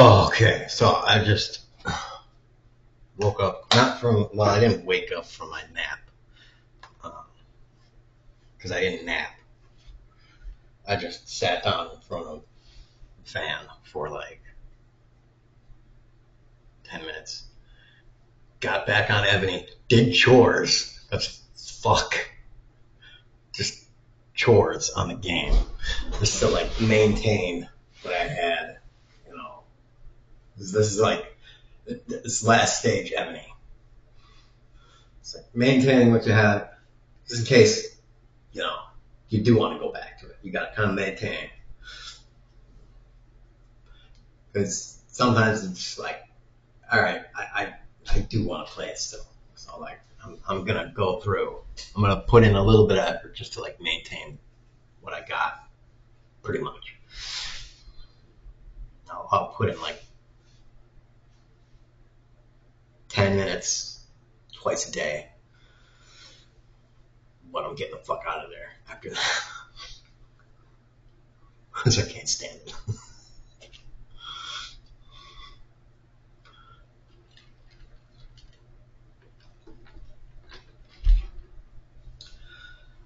Oh, okay. So I just woke up, not from, well, I didn't wake up from my nap because I didn't nap. I just sat down in front of the fan for like 10 minutes. Got back on Ebony, did chores. That's fuck. Just chores on the game. Just to like maintain what I had, you know. This is like, this last stage Ebony. It's like maintaining what you have, just in case, you know, you do want to go back to it. You got to kind of maintain. Because sometimes it's just like, all right, I do want to play it still. So like, I'm going to go through. I'm going to put in a little bit of effort just to like maintain what I got, pretty much. I'll put in like 10 minutes twice a day. But I'm getting the fuck out of there after that. Because I can't stand it.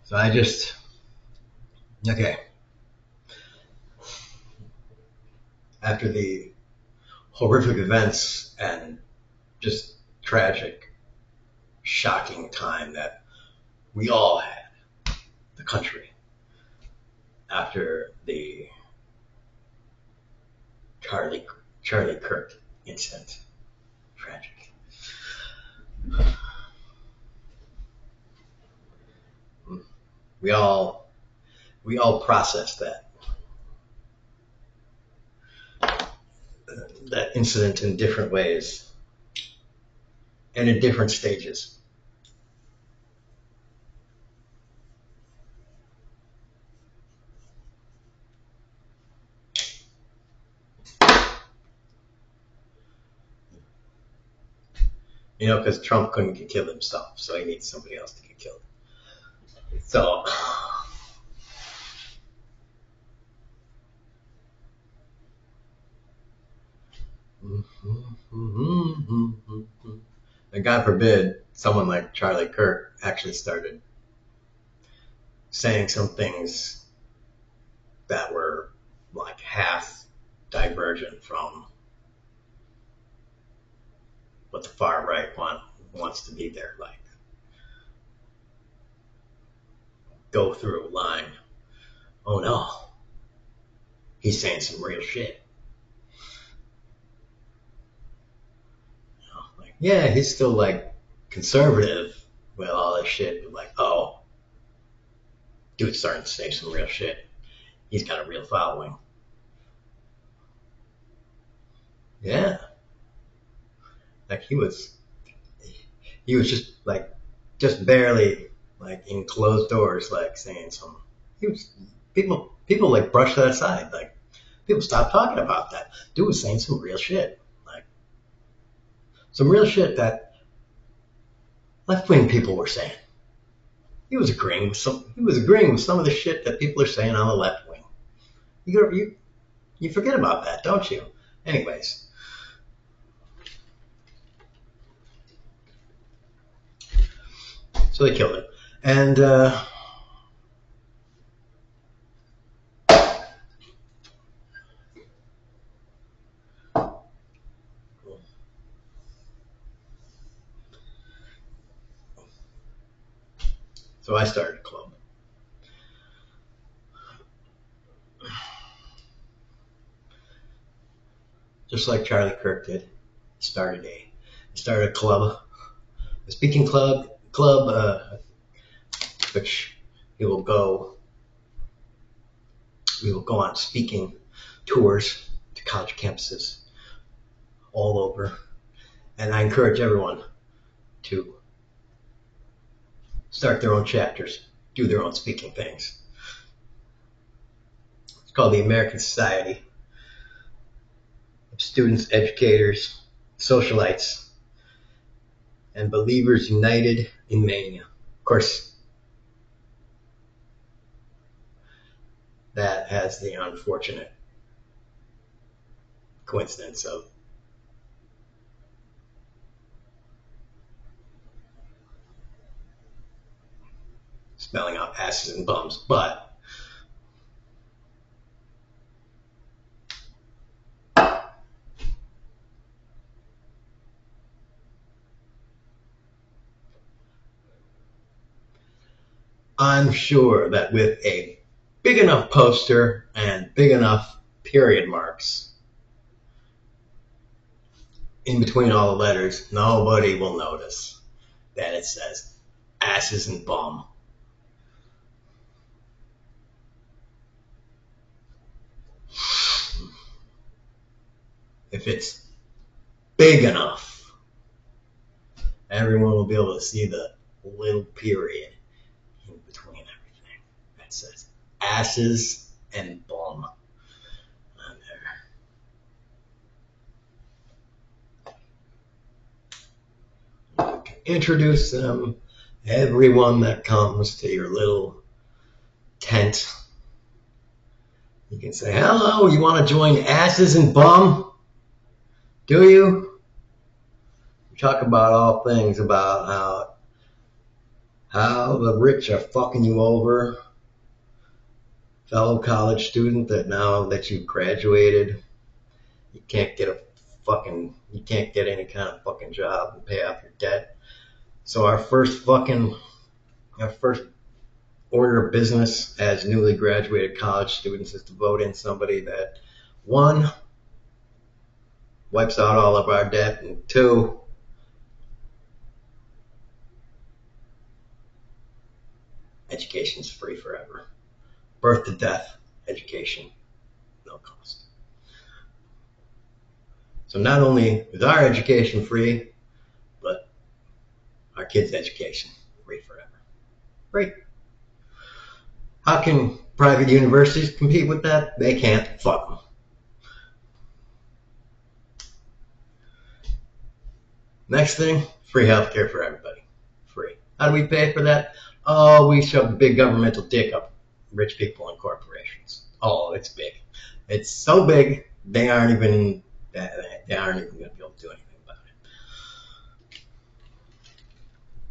So I just, okay. After the horrific events and just tragic, shocking time that we all had, the country, after the Charlie Kirk incident, tragic. We all processed that incident in different ways and in different stages. You know, because Trump couldn't get killed himself, so he needs somebody else to get killed. So, and God forbid someone like Charlie Kirk actually started saying some things that were like half divergent from what the far right wants to be there. Like, go through a line. Oh no, he's saying some real shit. You know, like, yeah, he's still like conservative with all this shit, but like, oh, dude's starting to say some real shit. He's got a real following. Yeah, like he was just like, just barely like in closed doors, like saying some. He was people like brushed that aside. Like, people stopped talking about that. Dude was saying some real shit, like some real shit that left wing people were saying. He was agreeing with some of the shit that people are saying on the left wing. You forget about that, don't you? Anyways, so they killed him, and so I started a club. Just like Charlie Kirk did. Started a club, a speaking club, which we will go on speaking tours to college campuses all over, and I encourage everyone to start their own chapters, do their own speaking things. It's called the American Society of Students, Educators, Socialites, and Believers United in Mania. Of course, that has the unfortunate coincidence of spelling out asses and bums, but I'm sure that with a big enough poster and big enough period marks in between all the letters, nobody will notice that it says asses and bum. If it's big enough, everyone will be able to see the little period in between everything that says asses and bum on there. You can introduce them, everyone that comes to your little tent. You can say, hello, you want to join asses and bum? Do you? Talk about all things about how the rich are fucking you over. Fellow college student, that now that you've graduated, you can't get any kind of fucking job and pay off your debt. So our first order of business as newly graduated college students is to vote in somebody that, one, wipes out all of our debt, and two, education's free forever. Birth to death, education, no cost. So not only is our education free, but our kids' education free forever. Great. How can private universities compete with that? They can't. Fuck them. Next thing, free healthcare for everybody. Free. How do we pay for that? Oh, we shove a big governmental dick up rich people and corporations. Oh, it's big. It's so big, they aren't even going to be able to do anything about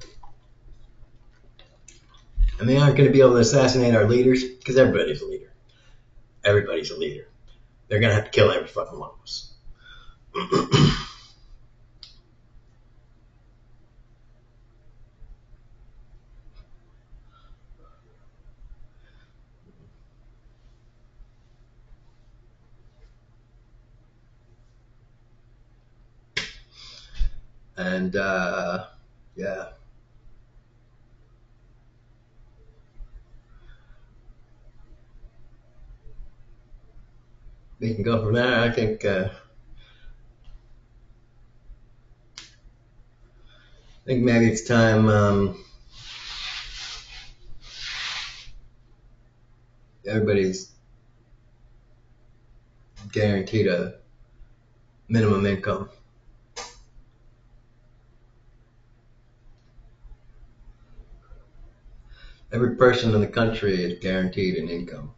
it. And they aren't going to be able to assassinate our leaders, because everybody's a leader. Everybody's a leader. They're going to have to kill every fucking one of us. And, yeah. We can go from there. I think maybe it's time everybody's guaranteed a minimum income. Every person in the country is guaranteed an income.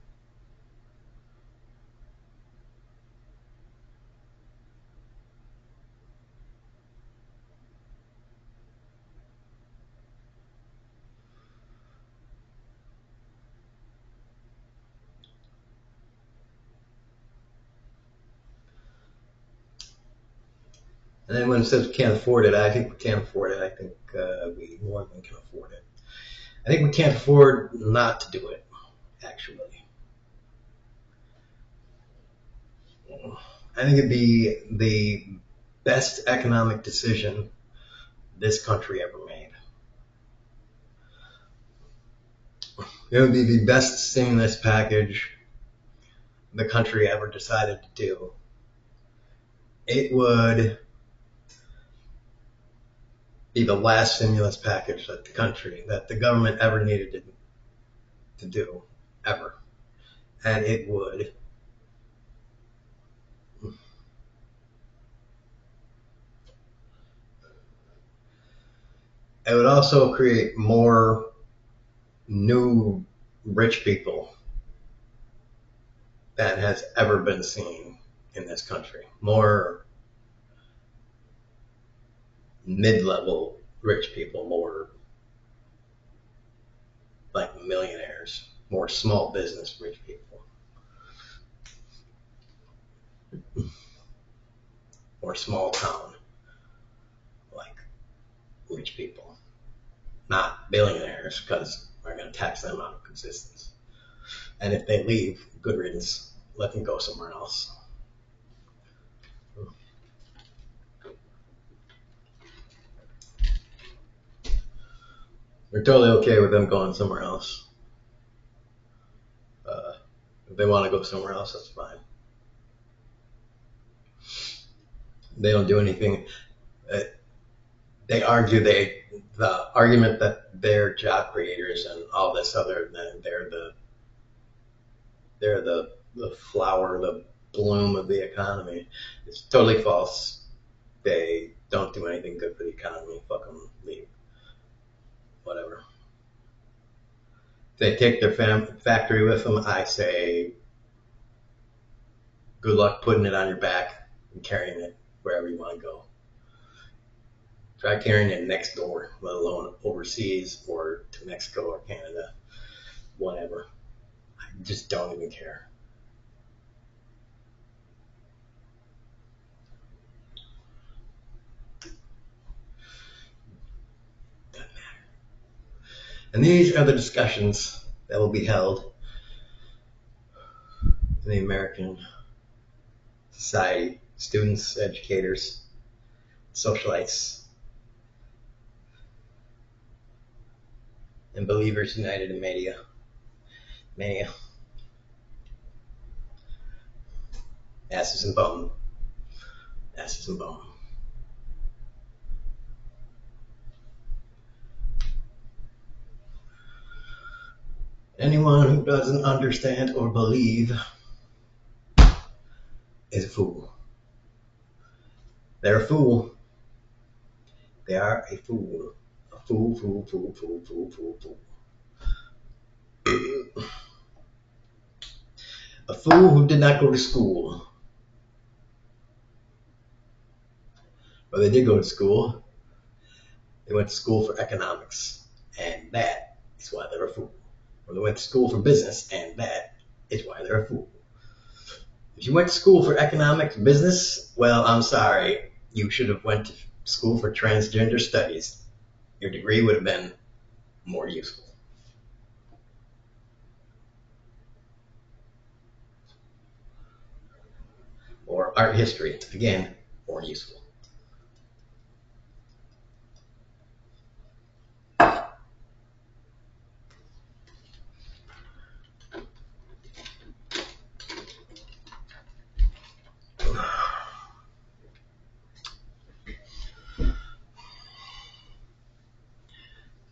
And anyone who says we can't afford it, I think we can't afford it. I think we more than can afford it. I think we can't afford not to do it, actually. I think it'd be the best economic decision this country ever made. It would be the best stimulus package the country ever decided to do. It would be the last stimulus package that the government ever needed to do, ever. And it would also create more new rich people than has ever been seen in this country. More mid-level rich people, more like millionaires, more small business rich people, more small town like rich people. Not billionaires, because we're going to tax them out of existence. And if they leave, good riddance. Let them go somewhere else. We're totally okay with them going somewhere else. If they want to go somewhere else, that's fine. They don't do anything. They argue the argument that they're job creators and all this other, they're the flower, the bloom of the economy. It's totally false. They don't do anything good for the economy. Fuck them, leave, whatever. If they take their factory with them, I say, good luck putting it on your back and carrying it wherever you want to go. Try carrying it next door, let alone overseas or to Mexico or Canada, whatever. I just don't even care. Doesn't matter. And these are the discussions that will be held in the American society, students, educators, socialites, and believers united in mania. Asses and bone. Asses and bone. Anyone who doesn't understand or believe is a fool. They're a fool. They are a fool. A fool, fool, fool, fool, fool, fool, fool. A fool who did not go to school. Well, they did go to school. They went to school for economics, and that is why they're a fool. Or they went to school for business, and that is why they're a fool. If you went to school for economics, business, well, I'm sorry. You should have went to school for transgender studies. Your degree would have been more useful. Or art history, again, more useful.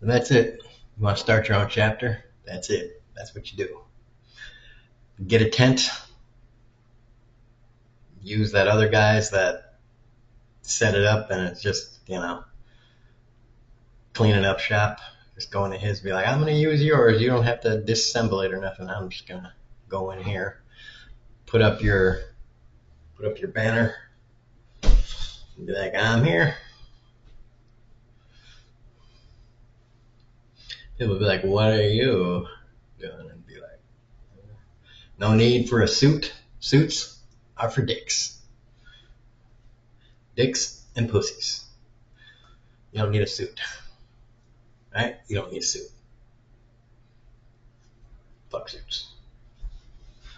And that's it. You want to start your own chapter? That's it. That's what you do. Get a tent. Use that other guys that set it up, and it's just, cleaning up shop. Just go into his, be like, I'm going to use yours. You don't have to disassemble it or nothing. I'm just going to go in here, put up your banner, and be like, I'm here. People will be like, what are you doing? And be like, no need for a suit. Suits are for dicks. Dicks and pussies. You don't need a suit. Right? You don't need a suit. Fuck suits.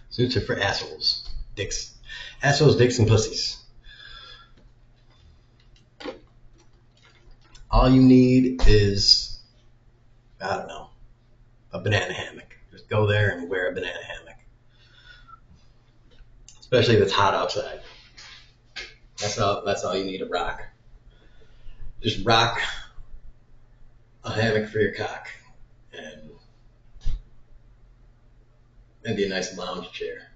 Suits are for assholes. Dicks. Assholes, dicks, and pussies. All you need is, I don't know, a banana hammock. Just go there and wear a banana hammock. Especially if it's hot outside. That's all you need to rock. Just rock a hammock for your cock. And maybe a nice lounge chair.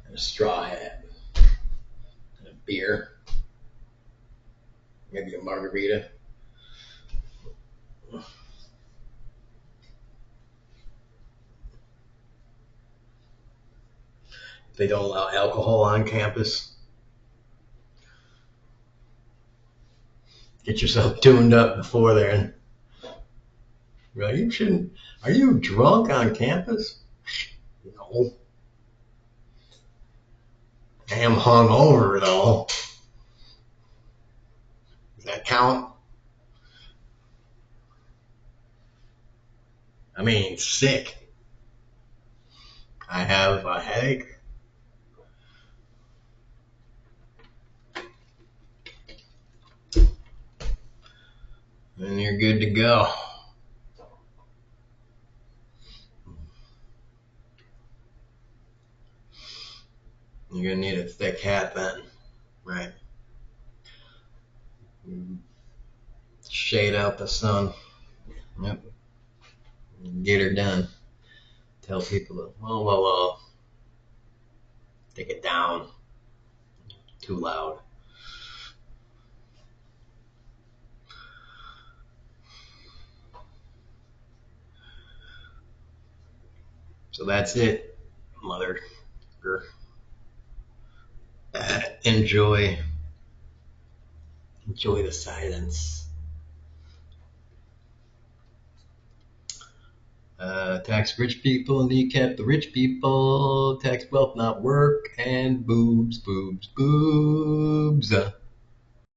And a straw hat. And a beer. Maybe a margarita. They don't allow alcohol on campus. Get yourself tuned up before then. Right? You shouldn't. Are you drunk on campus? No. I am hungover though. Does that count? I mean, sick. I have a headache. And you're good to go. You're gonna need a thick hat then, right? Shade out the sun. Yep. Get her done. Tell people to, take it down. Too loud. So that's it, mother. Enjoy the silence. Tax rich people, kneecap the rich people, tax wealth not work, and boobs, boobs, boobs.